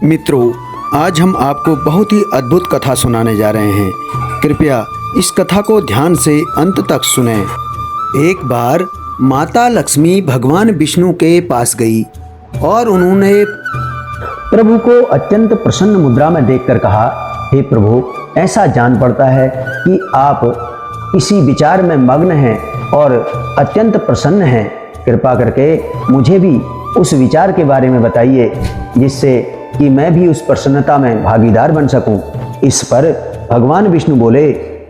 मित्रों, आज हम आपको बहुत ही अद्भुत कथा सुनाने जा रहे हैं। कृपया इस कथा को ध्यान से अंत तक सुनें। एक बार माता लक्ष्मी भगवान विष्णु के पास गई और उन्होंने प्रभु को अत्यंत प्रसन्न मुद्रा में देखकर कहा, हे प्रभु, ऐसा जान पड़ता है कि आप किसी विचार में मग्न हैं और अत्यंत प्रसन्न हैं। कृपा करके मुझे भी उस विचार के बारे में बताइए जिससे कि मैं भी उस प्रसन्नता में भागीदार बन सकूं। इस पर भगवान विष्णु बोले,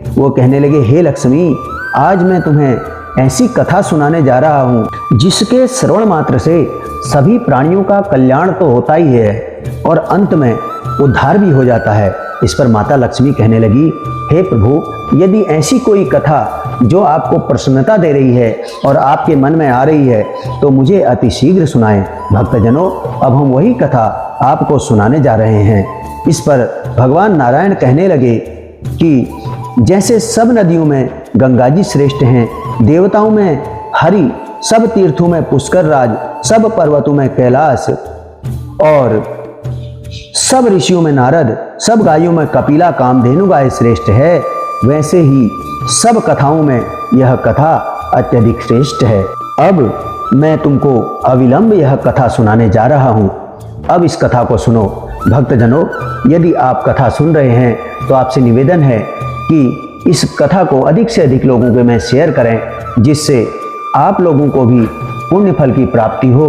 वो कहने लगे, हे लक्ष्मी, आज मैं तुम्हें ऐसी कथा सुनाने जा रहा हूँ जिसके श्रवण मात्र से सभी प्राणियों का कल्याण तो होता ही है और अंत में उद्धार भी हो जाता है। इस पर माता लक्ष्मी कहने लगी, हे प्रभु, यदि ऐसी कोई कथा जो आपको प्रसन्नता दे रही है और आपके मन में आ रही है तो मुझे अति शीघ्र सुनाएं। भक्तजनों, अब हम वही कथा आपको सुनाने जा रहे हैं। इस पर भगवान नारायण कहने लगे कि जैसे सब नदियों में गंगा जी श्रेष्ठ हैं, देवताओं में हरि, सब तीर्थों में पुष्कर राज, सब पर्वतों में कैलाश और सब ऋषियों में नारद, सब गायों में कपिला कामधेनु गाय श्रेष्ठ है, वैसे ही सब कथाओं में यह कथा अत्यधिक श्रेष्ठ है। अब मैं तुमको अविलंब यह कथा सुनाने जा रहा हूँ। अब इस कथा को सुनो। भक्तजनों, यदि आप कथा सुन रहे हैं तो आपसे निवेदन है कि इस कथा को अधिक से अधिक लोगों के में शेयर करें, जिससे आप लोगों को भी पुण्य फल की प्राप्ति हो।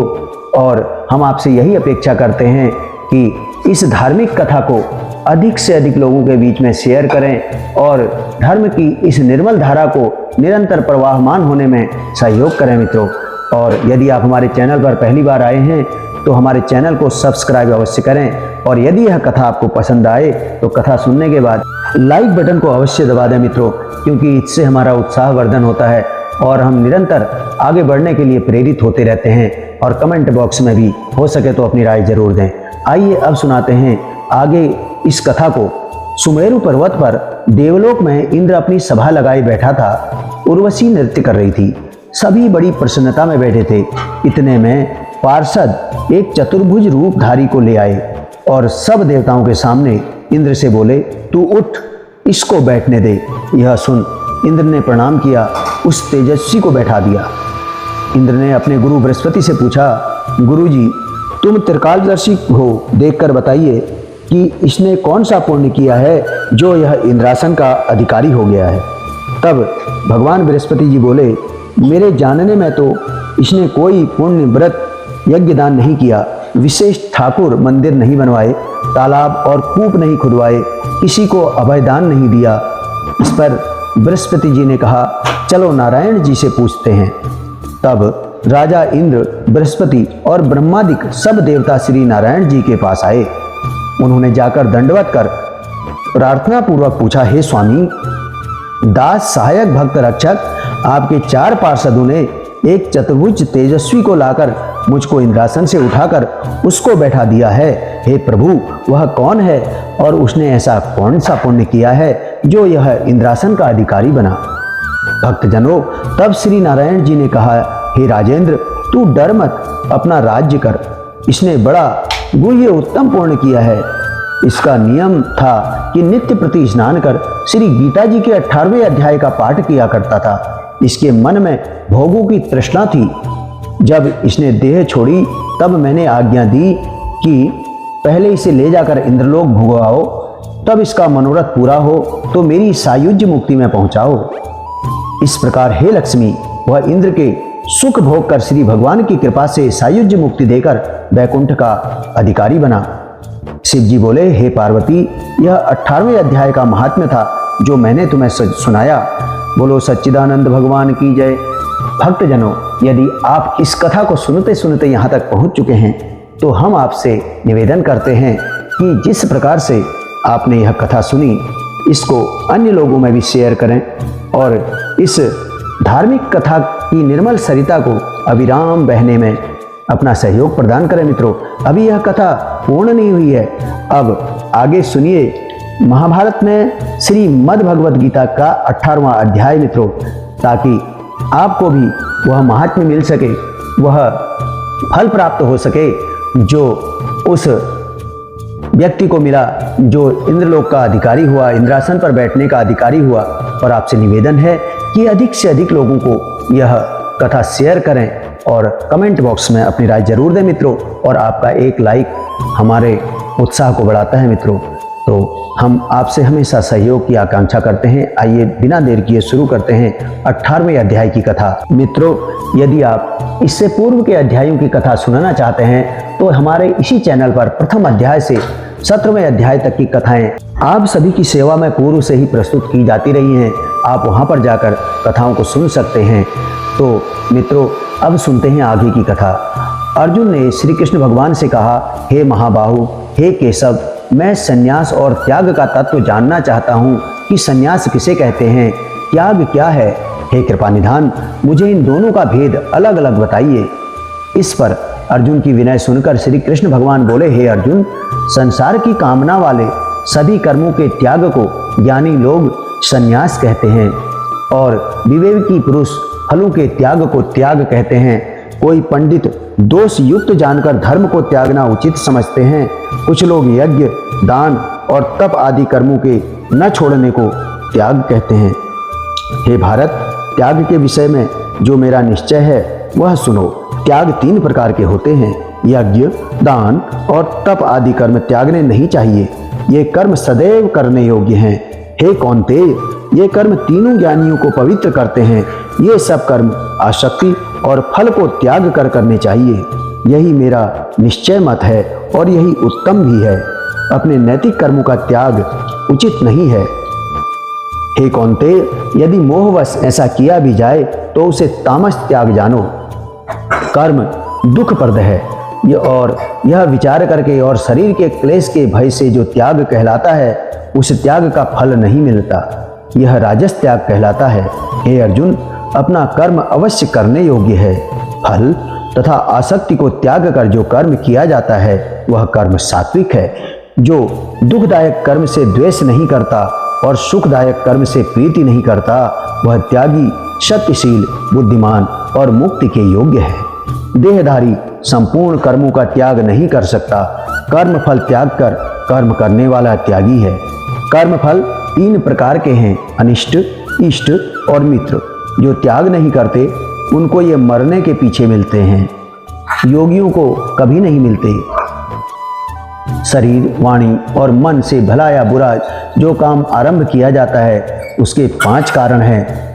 और हम आपसे यही अपेक्षा करते हैं कि इस धार्मिक कथा को अधिक से अधिक लोगों के बीच में शेयर करें और धर्म की इस निर्मल धारा को निरंतर प्रवाहमान होने में सहयोग करें मित्रों। और यदि आप हमारे चैनल पर पहली बार आए हैं तो हमारे चैनल को सब्सक्राइब अवश्य करें। और यदि यह कथा आपको पसंद आए तो कथा सुनने के बाद लाइक बटन को अवश्य दबा दें मित्रों, क्योंकि इससे हमारा उत्साह वर्धन होता है और हम निरंतर आगे बढ़ने के लिए प्रेरित होते रहते हैं। और कमेंट बॉक्स में भी हो सके तो अपनी राय जरूर दें। आइए अब सुनाते हैं आगे इस कथा को। सुमेरु पर्वत पर देवलोक में इंद्र अपनी सभा लगाए बैठा था। उर्वशी नृत्य कर रही थी। सभी बड़ी प्रसन्नता में बैठे थे। इतने में पार्षद एक चतुर्भुज रूपधारी को ले आए और सब देवताओं के सामने इंद्र से बोले, तू उठ, इसको बैठने दे। यह सुन इंद्र ने प्रणाम किया, उस तेजस्वी को बैठा दिया। इंद्र ने अपने गुरु बृहस्पति से पूछा, गुरुजी, तुम त्रिकालदर्शी हो, देखकर बताइए कि इसने कौन सा पुण्य किया है जो यह इंद्रासन का अधिकारी हो गया है। तब भगवान बृहस्पति जी बोले, मेरे जानने में तो इसने कोई पुण्य व्रत यज्ञ दान नहीं किया, विशेष ठाकुर मंदिर नहीं बनवाए, तालाब और कूप नहीं खुदवाए, किसी को अभयदान नहीं दिया। इस पर बृहस्पति जी ने कहा, चलो नारायण जी से पूछते हैं। तब राजा इंद्र, बृहस्पति और ब्रह्मादिक सब देवता श्री नारायण जी के पास आए। उन्होंने जाकर दंडवत कर प्रार्थना पूर्वक पूछा, हे स्वामी, दास, सहायक, भक्त, रक्षक, आपके 4 पार्षदों ने एक चतुर्भुज तेजस्वी को लाकर मुझको इंद्रासन से उठाकर उसको बैठा दिया है। हे प्रभु, वह कौन है और उसने ऐसा कौन सा पुण्य किया है जो यह इंद्रासन का अधिकारी बना। भक्तजनों, तब श्री नारायण जी ने कहा, हे राजेंद्र, तू डर मत, अपना राज्य कर। इसने बड़ा गुह्य उत्तम पुण्य किया है। इसका नियम था कि नित्य प्रति स्नान कर श्री गीता जी के 18वें अध्याय का पाठ किया करता था। इसके मन में भोगों की तृष्णा थी। जब इसने देह छोड़ी तब मैंने आज्ञा दी कि पहले इसे ले जाकर इंद्रलोक भोगाओ, तब इसका मनोरथ पूरा हो तो मेरी सायुज्य मुक्ति में पहुंचाओ। इस प्रकार हे लक्ष्मी, वह इंद्र के सुख भोग कर श्री भगवान की कृपा से सायुज्य मुक्ति देकर वैकुंठ का अधिकारी बना। शिव जी बोले, हे पार्वती, यह 18वें अध्याय का महात्म्य था जो मैंने तुम्हें सुनाया। बोलो सच्चिदानंद भगवान की जय। भक्तजनों, यदि आप इस कथा को सुनते सुनते यहाँ तक पहुँच चुके हैं तो हम आपसे निवेदन करते हैं कि जिस प्रकार से आपने यह कथा सुनी, इसको अन्य लोगों में भी शेयर करें और इस धार्मिक कथा की निर्मल सरिता को अविराम बहने में अपना सहयोग प्रदान करें मित्रों। अभी यह कथा पूर्ण नहीं हुई है। अब आगे सुनिए महाभारत में श्रीमद् भगवद गीता का 18वां अध्याय मित्रों, ताकि आपको भी वह महात्म्य मिल सके, वह फल प्राप्त हो सके जो उस व्यक्ति को मिला जो इंद्रलोक का अधिकारी हुआ, इंद्रासन पर बैठने का अधिकारी हुआ। और आपसे निवेदन है कि अधिक से अधिक लोगों को यह कथा शेयर करें और कमेंट बॉक्स में अपनी राय जरूर दें मित्रों। और आपका एक लाइक हमारे उत्साह को बढ़ाता है मित्रों। तो हम आपसे हमेशा सहयोग की आकांक्षा करते हैं। आइए बिना देर किए शुरू करते हैं 18वें अध्याय की कथा। मित्रों, यदि आप इससे पूर्व के अध्यायों की कथा सुनना चाहते हैं तो हमारे इसी चैनल पर प्रथम अध्याय से 17वें अध्याय तक की कथाएं आप सभी की सेवा में पूर्व से ही प्रस्तुत की जाती रही हैं। आप वहां पर जाकर कथाओं को सुन सकते हैं। तो मित्रों, अब सुनते हैं आगे की कथा। अर्जुन ने श्री कृष्ण भगवान से कहा, हे महाबाहु, हे केशव, मैं संन्यास और त्याग का तत्व जानना चाहता हूँ कि संन्यास किसे कहते हैं, त्याग क्या है। हे कृपानिधान, मुझे इन दोनों का भेद अलग अलग बताइए। इस पर अर्जुन की विनय सुनकर श्री कृष्ण भगवान बोले, हे अर्जुन, संसार की कामना वाले सभी कर्मों के त्याग को ज्ञानी लोग संन्यास कहते हैं और विवेकी पुरुष फलों के त्याग को त्याग कहते हैं। कोई पंडित दोष युक्त जानकर धर्म को त्यागना उचित समझते हैं। कुछ लोग यज्ञ, दान और तप आदि कर्मों के न छोड़ने को त्याग कहते हैं। हे भारत, त्याग के विषय में जो मेरा निश्चय है वह सुनो। त्याग 3 प्रकार के होते हैं। यज्ञ, दान और तप आदि कर्म त्यागने नहीं चाहिए। ये कर्म सदैव करने योग्य हैं। हे कौन्तेय, ये कर्म तीनों ज्ञानियों को पवित्र करते हैं। ये सब कर्म आसक्ति और फल को त्याग कर करने चाहिए। यही मेरा निश्चय मत है और यही उत्तम भी है। अपने नैतिक कर्मों का त्याग उचित नहीं है। हे कौन्तेय, यदि मोहवश ऐसा किया भी जाए तो उसे तामस त्याग जानो। कर्म दुखप्रद है और यह विचार करके और शरीर के क्लेश के भय से जो त्याग कहलाता है उस त्याग का फल नहीं मिलता। यह राजस त्याग कहलाता है। हे अर्जुन, अपना कर्म अवश्य करने योग्य है। फल तथा आसक्ति को त्याग कर जो कर्म किया जाता है वह कर्म सात्विक है। जो दुखदायक कर्म से द्वेष नहीं करता और सुखदायक कर्म से प्रीति नहीं करता वह त्यागी, सत्यशील, बुद्धिमान और मुक्ति के योग्य है। देहधारी संपूर्ण कर्मों का त्याग नहीं कर सकता। कर्म फल त्याग कर कर्म करने वाला त्यागी है। कर्म फल 3 प्रकार के हैं, अनिष्ट, इष्ट और मित्र। जो त्याग नहीं करते उनको ये मरने के पीछे मिलते हैं, योगियों को कभी नहीं मिलते। शरीर, वाणी और मन से भला या बुरा जो काम आरंभ किया जाता है उसके 5 कारण हैं।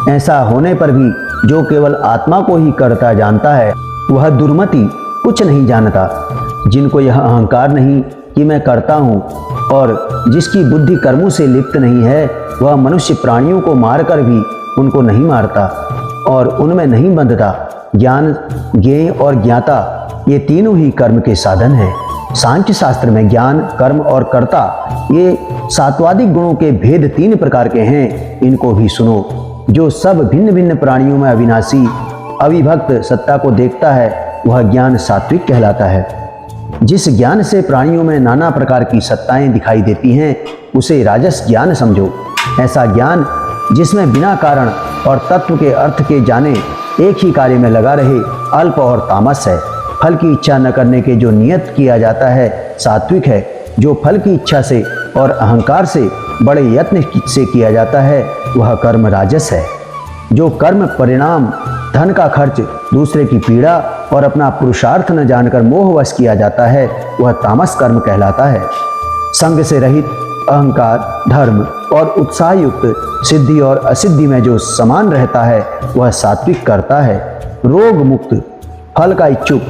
ऐसा होने पर भी जो केवल आत्मा को ही करता जानता है वह दुर्मति कुछ नहीं जानता। जिनको यह अहंकार नहीं कि मैं करता हूँ और जिसकी बुद्धि कर्मों से लिप्त नहीं है वह मनुष्य प्राणियों को मारकर भी उनको नहीं मारता और उनमें नहीं बंधता। ज्ञान, ज्ञेय और ज्ञाता ये तीनों ही कर्म के साधन हैं। सांख्य शास्त्र में ज्ञान, कर्म और कर्ता ये सात्वादिक गुणों के भेद 3 प्रकार के हैं। इनको भी सुनो। जो सब भिन्न भिन्न प्राणियों में अविनाशी अविभक्त सत्ता को देखता है वह ज्ञान सात्विक कहलाता है। जिस ज्ञान से प्राणियों में नाना प्रकार की सत्ताएं दिखाई देती हैं उसे राजस ज्ञान समझो। ऐसा ज्ञान जिसमें बिना कारण और तत्व के अर्थ के जाने एक ही कार्य में लगा रहे अल्प और तामस है। फल की इच्छा न करने के जो नियत किया जाता है सात्विक है। जो फल की इच्छा से और अहंकार से बड़े यत्न से किया जाता है वह कर्म राजस है। जो कर्म परिणाम, धन का खर्च, दूसरे की पीड़ा और अपना पुरुषार्थ न जानकर मोहवश किया जाता है वह तामस कर्म कहलाता है। संग से रहित अहंकार, धर्म और उत्साह युक्त सिद्धि और असिद्धि में जो समान रहता है वह सात्विक करता है। रोग मुक्त, फल का इच्छुक,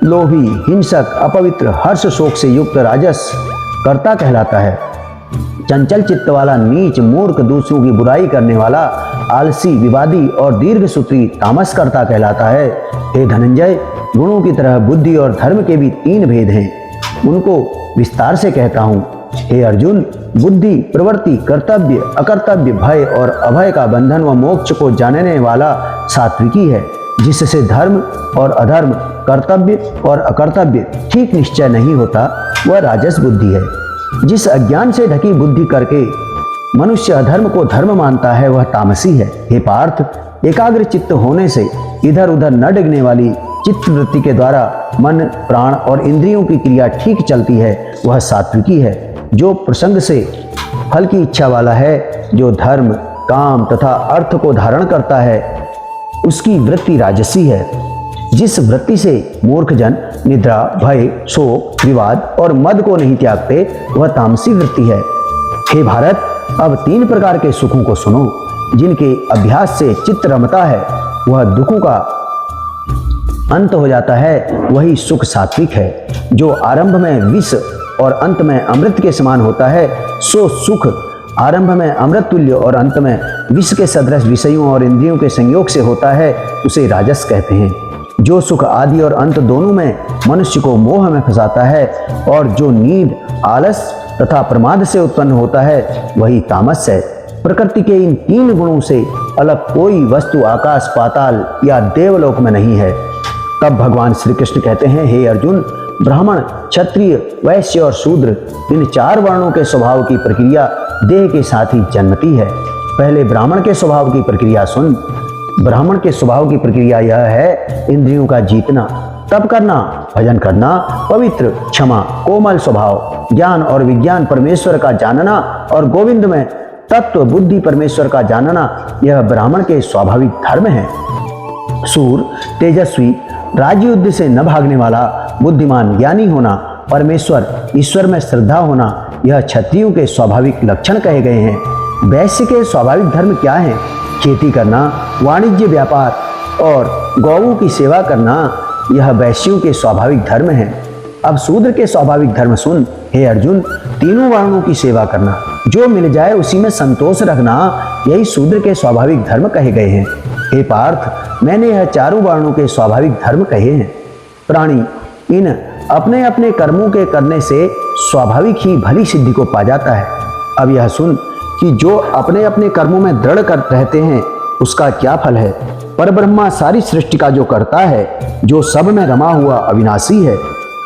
लोभी, हिंसक, अपवित्र, हर्ष शोक से युक्त राजस कर्ता कहलाता है। चंचल चित्त वाला, नीच, मूर्ख, दूसरों की बुराई करने वाला, आलसी, विवादी और दीर्घसूत्री तामस कर्ता कहलाता है। हे धनंजय, गुणों की तरह बुद्धि और धर्म के भी 3 भेद हैं। उनको विस्तार से कहता हूँ। हे अर्जुन, बुद्धि, प्रवृत्ति, कर्तव्य, अकर्तव्य, भय और अभय का बंधन व मोक्ष को जानने वाला सात्विकी है। जिससे धर्म और अधर्म, कर्तव्य और अकर्तव्य ठीक निश्चय नहीं होता वह राजस बुद्धि है। जिस अज्ञान से ढकी बुद्धि करके मनुष्य अधर्म को धर्म मानता है वह तामसी है। हे पार्थ, एकाग्र चित्त होने से इधर उधर न डिगने वाली चित्त वृत्ति के द्वारा मन, प्राण और इंद्रियों की क्रिया ठीक चलती है वह सात्विकी है। जो प्रसंग से फल की इच्छा वाला है, जो धर्म, काम तथा अर्थ को धारण करता है, उसकी वृत्ति राजसी है। जिस वृत्ति से मूर्ख जन निद्रा, भय, शोक, विवाद और मद को नहीं त्यागते वह तामसी वृत्ति है। हे भारत, अब 3 प्रकार के सुखों को सुनो। जिनके अभ्यास से चित्त रमता है, वह दुखों का अंत हो जाता है, वही सुख सात्विक है। जो आरंभ में विष और अंत में अमृत के समान होता है, सो सुख आरंभ में अमृत तुल्य और अंत में विष के सदृश विषयों और इंद्रियों के संयोग से होता है, उसे राजस कहते हैं। जो सुख आदि और अंत दोनों में मनुष्य को मोह में फंसाता है और जो नींद, आलस तथा प्रमाद से उत्पन्न होता है, वही तामस है। प्रकृति के इन 3 गुणों से अलग कोई वस्तु आकाश, पाताल या देवलोक में नहीं है। तब भगवान श्री कृष्ण कहते हैं, हे अर्जुन, ब्राह्मण, क्षत्रिय, वैश्य और शूद्र, इन 4 वर्णों के स्वभाव की प्रक्रिया देह के साथ ही जन्मती है। पहले ब्राह्मण के स्वभाव की प्रक्रिया सुन। ब्राह्मण के स्वभाव की प्रक्रिया यह है, इंद्रियों का जीतना, तप करना, भजन करना, पवित्र, क्षमा, कोमल स्वभाव, ज्ञान और विज्ञान परमेश्वर का जानना और गोविंद में तत्व बुद्धि परमेश्वर का जानना, यह ब्राह्मण के स्वाभाविक धर्म है। सूर, तेजस्वी, राज्य युद्ध से न भागने वाला, बुद्धिमान, ज्ञानी होना, परमेश्वर, ईश्वर में श्रद्धा होना, यह क्षत्रियों के स्वाभाविक लक्षण कहे गए हैं। वैश्य के स्वाभाविक धर्म क्या है? खेती करना, वाणिज्य, व्यापार और गौओं की सेवा करना, यह वैश्यों के स्वाभाविक धर्म है। अब शूद्र के स्वाभाविक धर्म सुन। हे अर्जुन, 3 वर्णों की सेवा करना, जो मिल जाए उसी में संतोष रखना, यही शूद्र के स्वाभाविक धर्म कहे गए हैं। हे पार्थ, मैंने यह 4 वर्णों के स्वाभाविक धर्म कहे हैं। प्राणी इन अपने अपने कर्मों के करने से स्वाभाविक ही भली सिद्धि को पा जाता है। अब यह सुन कि जो अपने अपने कर्मों में दृढ़ कर रहते हैं, उसका क्या फल है। परब्रह्मा सारी सृष्टि का जो करता है, जो सब में रमा हुआ अविनाशी है,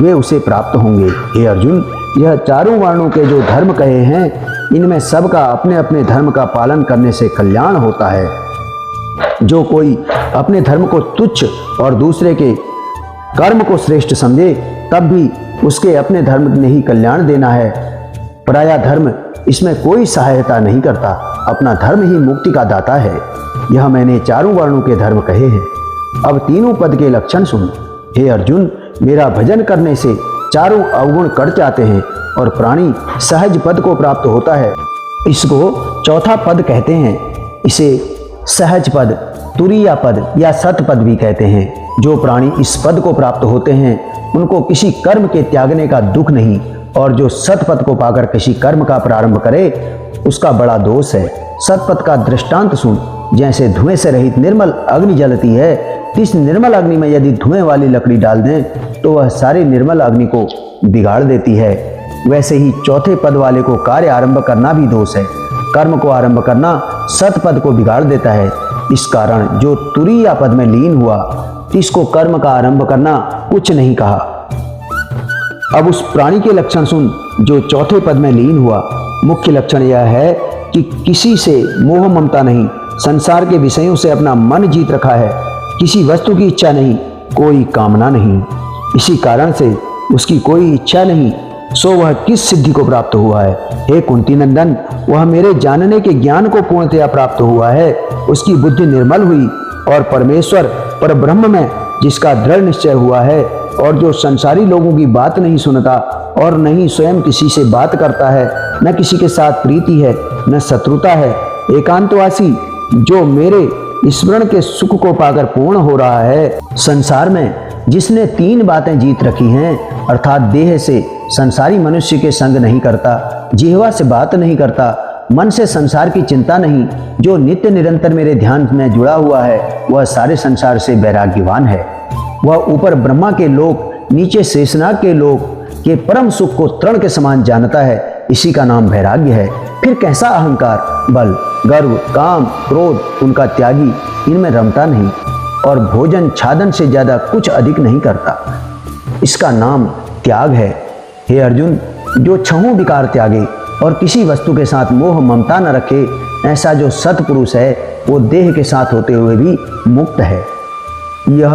वे उसे प्राप्त होंगे। हे अर्जुन, यह 4 वर्णों के जो धर्म कहे हैं, इनमें सबका अपने अपने धर्म का पालन करने से कल्याण होता है। जो कोई अपने धर्म को तुच्छ और दूसरे के कर्म को श्रेष्ठ समझे, तब भी उसके अपने धर्म ने ही कल्याण देना है। पराया धर्म इसमें कोई सहायता नहीं करता, अपना धर्म ही मुक्ति का दाता है। यह मैंने 4 वर्णों के धर्म कहे हैं। अब 3 पद के लक्षण सुन। हे अर्जुन, मेरा भजन करने से 4 अवगुण कट जाते हैं और प्राणी सहज पद को प्राप्त होता है। इसको चौथा पद कहते हैं। इसे सहज पद, तुरीया पद या सत पद भी कहते हैं। जो प्राणी इस पद को प्राप्त होते हैं, उनको किसी कर्म के त्यागने का दुख नहीं, और जो सतपद को पाकर किसी कर्म का प्रारंभ करे, उसका बड़ा दोष है। सतपद का दृष्टांत सुन। जैसे धुएं से रहित निर्मल अग्नि जलती है, इस निर्मल अग्नि में यदि धुएं वाली लकड़ी डाल दें तो वह सारी निर्मल अग्नि को बिगाड़ देती है। वैसे ही चौथे पद वाले को कार्य आरंभ करना भी दोष है। कर्म को आरंभ करना सतपद को बिगाड़ देता है। इस कारण जो तुरीया पद में लीन हुआ, इसको कर्म का आरंभ करना कुछ नहीं कहा। अब उस प्राणी के लक्षण सुन जो चौथे पद में लीन हुआ। मुख्य लक्षण यह है कि किसी से मोह ममता नहीं, संसार के विषयों से अपना मन जीत रखा है, किसी वस्तु की इच्छा नहीं, कोई कामना नहीं। इसी कारण से उसकी कोई इच्छा नहीं, सो वह किस सिद्धि को प्राप्त हुआ है। हे कुंती नंदन, वह मेरे जानने के ज्ञान को पूर्णतया प्राप्त हुआ है। उसकी बुद्धि निर्मल हुई और परमेश्वर पर ब्रह्म में जिसका दृढ़ निश्चय हुआ है, और जो संसारी लोगों की बात नहीं सुनता और नहीं स्वयं किसी से बात करता है, न किसी के साथ प्रीति है न शत्रुता है, एकांतवासी, जो मेरे स्मरण के सुख को पाकर पूर्ण हो रहा है। संसार में जिसने 3 बातें जीत रखी हैं, अर्थात देह से संसारी मनुष्य के संग नहीं करता, जिह्वा से बात नहीं करता, मन से संसार की चिंता नहीं, जो नित्य निरंतर मेरे ध्यान में जुड़ा हुआ है, वह सारे संसार से वैराग्यवान है। वह ऊपर ब्रह्मा के लोक, नीचे शेषनाग के लोक के परम सुख को तृण के समान जानता है। इसी का नाम वैराग्य है। फिर कैसा अहंकार, बल, गर्व, काम, क्रोध, उनका त्यागी इनमें रमता नहीं और भोजन छादन से ज्यादा कुछ अधिक नहीं करता। इसका नाम त्याग है। हे अर्जुन, जो 6 विकार त्यागे और किसी वस्तु के साथ मोह ममता न रखे, ऐसा जो सत्पुरुष है, वो देह के साथ होते हुए भी मुक्त है। यह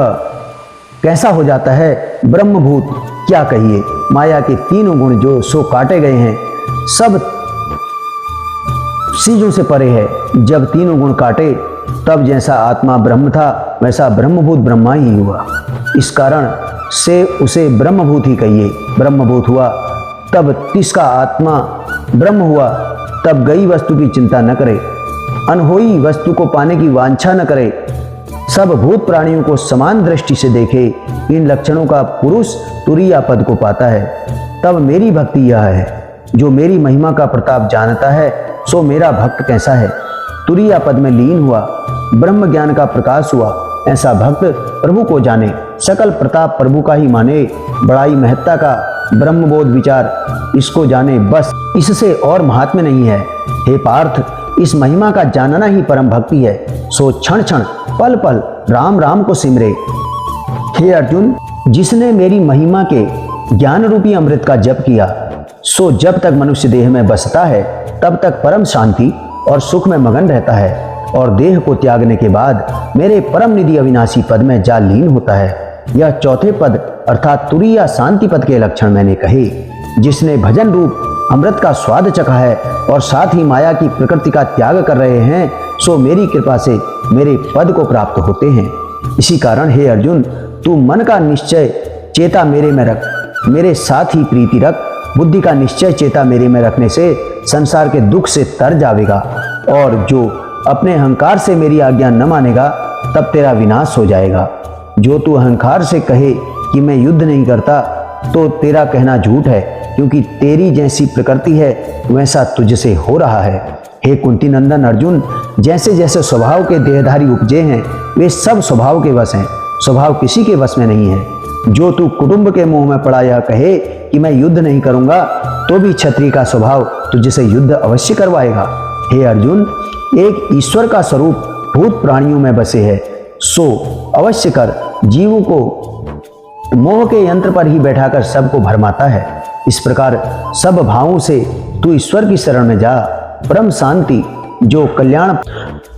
कैसा हो जाता है ब्रह्मभूत क्या कहिए। माया के तीनों गुण जो सो काटे गए हैं, सब चीजों से परे है। जब तीनों गुण काटे तब जैसा आत्मा ब्रह्म था वैसा ब्रह्मभूत ब्रह्मा ही हुआ। इस कारण से उसे ब्रह्मभूत ही कहिए। ब्रह्मभूत हुआ तब तिसका आत्मा ब्रह्म हुआ, तब गई वस्तु की चिंता न करे, अनहोई वस्तु को पाने की वांछा न करे, सब भूत प्राणियों को समान दृष्टि से देखे। इन लक्षणों का पुरुष तुरीया पद को पाता है। तब मेरी भक्ति यह है, जो मेरी महिमा का प्रताप जानता है सो मेरा भक्त कैसा है। तुरीया पद में लीन हुआ, ब्रह्म ज्ञान का प्रकाश हुआ, ऐसा भक्त प्रभु को जाने, सकल प्रताप प्रभु का ही माने, बड़ाई महत्ता का ब्रह्मबोध विचार इसको जाने, बस इससे और महात्म्य नहीं है। हे पार्थ, इस महिमा का जानना ही परम भक्ति है। सो क्षण क्षण पल पल राम राम को सिमरे। हे अर्जुन, जिसने मेरी महिमा के ज्ञान रूपी अमृत का जप किया, सो जब तक मनुष्य देह में बसता है तब तक परम शांति और सुख में मगन रहता है, और देह को त्यागने के बाद मेरे परम निधि अविनाशी पद में जा लीन होता है। यह चौथे पद अर्थात तुरीया शांति पद के लक्षण मैंने कहे। जिसने भजन रूप अमृत का स्वाद चखा है और साथ ही माया की प्रकृति का त्याग कर रहे हैं, सो मेरी कृपा से मेरे पद को प्राप्त होते हैं। इसी कारण हे अर्जुन, तू मन का निश्चय चेता मेरे में रख, मेरे साथ ही प्रीति रख। बुद्धि का निश्चय चेता मेरे में रखने से संसार के दुख से तर जाएगा, और जो अपने अहंकार से मेरी आज्ञा न मानेगा तब तेरा विनाश हो जाएगा। जो तू अहंकार से कहे कि मैं युद्ध नहीं करता, तो तेरा कहना झूठ है, क्योंकि तेरी जैसी प्रकृति है वैसा तुझसे हो रहा है। हे कुंती नंदन अर्जुन, जैसे जैसे स्वभाव के देहधारी उपजे हैं वे सब स्वभाव के वश हैं, स्वभाव किसी के वश में नहीं है। जो तू कुटुंब के मुंह में पड़ा यह कहे कि मैं युद्ध नहीं करूंगा, तो भी क्षत्रिय का स्वभाव तुझसे युद्ध अवश्य करवाएगा। हे अर्जुन, एक ईश्वर का स्वरूप भूत प्राणियों में बसे है, सो अवश्य कर जीवों को मोह के यंत्र पर ही बैठाकर सबको भरमाता है। इस प्रकार सब भावों से तू ईश्वर की शरण में जा। परम शांति जो कल्याण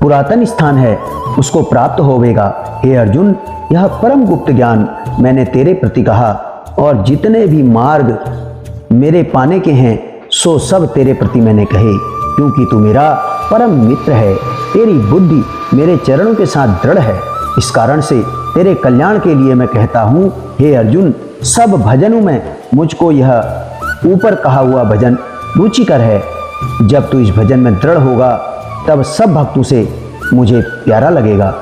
पुरातन स्थान है उसको प्राप्त होवेगा। हे अर्जुन, यह परम गुप्त ज्ञान मैंने तेरे प्रति कहा, और जितने भी मार्ग मेरे पाने के हैं सो सब तेरे प्रति मैंने कहे, क्योंकि तू मेरा परम मित्र है। तेरी बुद्धि मेरे चरणों के साथ दृढ़ है, इस कारण से तेरे कल्याण के लिए मैं कहता हूँ। हे अर्जुन, सब भजनों में मुझको यह ऊपर कहा हुआ भजन रुचिकर है। जब तू इस भजन में दृढ़ होगा तब सब भक्तों से मुझे प्यारा लगेगा।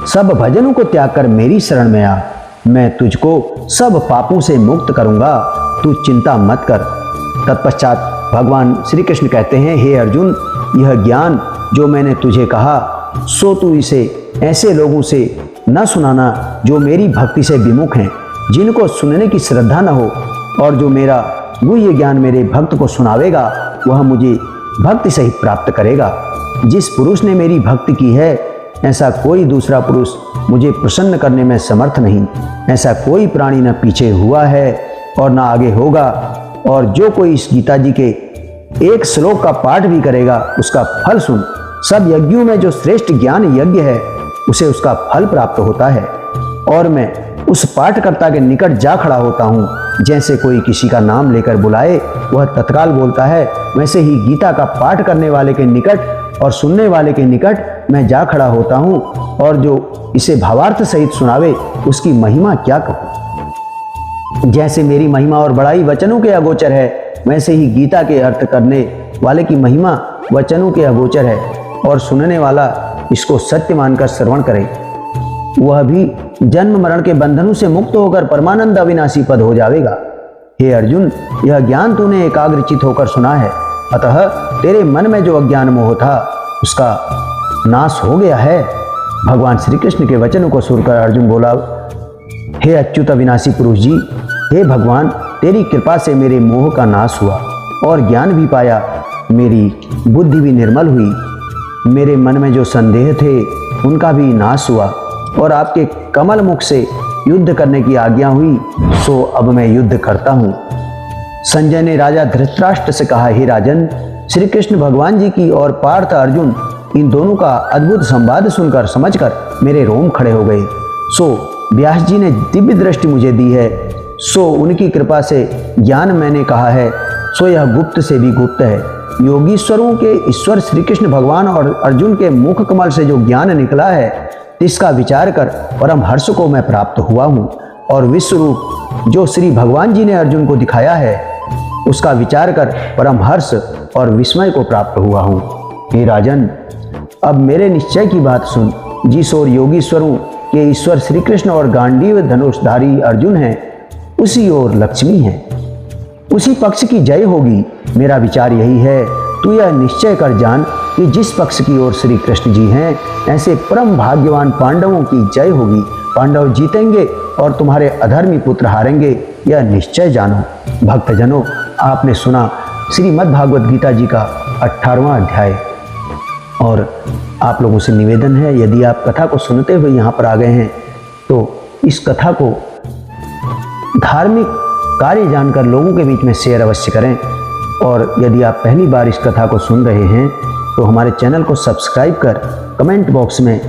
सब भजनों को त्याग कर मेरी शरण में आ, मैं तुझको सब पापों से मुक्त करूंगा, तू चिंता मत कर। तत्पश्चात भगवान श्री कृष्ण कहते हैं, हे अर्जुन, यह ज्ञान जो मैंने तुझे कहा सो तू इसे ऐसे लोगों से न सुनाना जो मेरी भक्ति से विमुख हैं, जिनको सुनने की श्रद्धा न हो, और जो मेरा गुह्य ज्ञान मेरे भक्त को सुनावेगा वह मुझे भक्ति सहित प्राप्त करेगा। जिस पुरुष ने मेरी भक्ति की है ऐसा कोई दूसरा पुरुष मुझे प्रसन्न करने में समर्थ नहीं। ऐसा कोई प्राणी न पीछे हुआ है और न आगे होगा। और जो कोई इस गीता जी के एक श्लोक का पाठ भी करेगा उसका फल सुन। सब यज्ञों में जो श्रेष्ठ ज्ञान यज्ञ है उसे उसका फल प्राप्त होता है। और मैं उस पाठकर्ता के निकट जा खड़ा होता हूँ। जैसे कोई किसी का नाम लेकर बुलाए वह तत्काल बोलता है, वैसे ही गीता का पाठ करने वाले के निकट और सुनने वाले के निकट मैं जा खड़ा होता हूँ। और जो इसे भावार्थ सहित सुनावे उसकी महिमा क्या कहूँ। जैसे मेरी महिमा और बड़ाई वचनों के अगोचर है, वैसे ही गीता के अर्थ करने वाले की महिमा वचनों के अगोचर है। और सुनने वाला इसको सत्य मानकर श्रवण करे, वह भी जन्म मरण के बंधनों से मुक्त होकर परमानंद अविनाशी पद हो जाएगा। हे अर्जुन, यह ज्ञान तूने एकाग्रचित होकर सुना है, अतः तेरे मन में जो अज्ञान मोह था उसका नाश हो गया है। भगवान श्री कृष्ण के वचनों को सुनकर अर्जुन बोला, हे अच्युत अविनाशी पुरुष जी, हे भगवान, तेरी कृपा से मेरे मोह का नाश हुआ और ज्ञान भी पाया, मेरी बुद्धि भी निर्मल हुई। मेरे मन में जो संदेह थे उनका भी नाश हुआ और आपके कमल मुख से युद्ध करने की आज्ञा हुई, सो अब मैं युद्ध करता हूँ। संजय ने राजा धृतराष्ट्र से कहा, हे राजन, श्री कृष्ण भगवान जी की और पार्थ अर्जुन इन दोनों का अद्भुत संवाद सुनकर समझकर मेरे रोम खड़े हो गए। सो व्यास जी ने दिव्य दृष्टि मुझे दी है सो उनकी कृपा से ज्ञान मैंने कहा है, सो यह गुप्त से भी गुप्त है। योगीश्वरों के ईश्वर श्री कृष्ण भगवान और अर्जुन के मुख कमल से जो ज्ञान निकला है, इसका विचार कर परम हर्ष को मैं प्राप्त हुआ हूँ। और विश्व रूप जो श्री भगवान जी ने अर्जुन को दिखाया है, उसका विचार कर परम हर्ष और विस्मय को प्राप्त हुआ हूँ। हे राजन, अब मेरे निश्चय की बात सुन। जिस ओर योगीश्वरों के ईश्वर श्री कृष्ण और गांडीव धनुषधारी अर्जुन हैं, उसी ओर लक्ष्मी है, उसी पक्ष की जय होगी। मेरा विचार यही है, तू यह निश्चय कर जान कि जिस पक्ष की ओर श्री कृष्ण जी हैं, ऐसे परम भाग्यवान पांडवों की जय होगी। पांडव जीतेंगे और तुम्हारे अधर्मी पुत्र हारेंगे, यह निश्चय जानो। भक्तजनों, आपने सुना श्रीमद् भागवत गीता जी का 18वां अध्याय। और आप लोगों से निवेदन है, यदि आप कथा को सुनते हुए यहाँ पर आ गए हैं, तो इस कथा को धार्मिक कार्य जानकर लोगों के बीच में शेयर अवश्य करें। और यदि आप पहली बार इस कथा को सुन रहे हैं, तो हमारे चैनल को सब्सक्राइब कर कमेंट बॉक्स में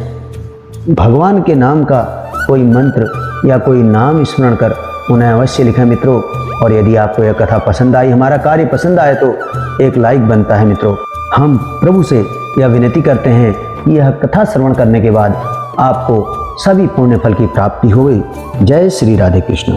भगवान के नाम का कोई मंत्र या कोई नाम स्मरण कर उन्हें अवश्य लिखें मित्रों। और यदि आपको यह कथा पसंद आई, हमारा कार्य पसंद आए, तो एक लाइक बनता है मित्रों। हम प्रभु से यह विनती करते हैं कि यह कथा श्रवण करने के बाद आपको सभी पुण्य फल की प्राप्ति होगी। जय श्री राधे कृष्ण।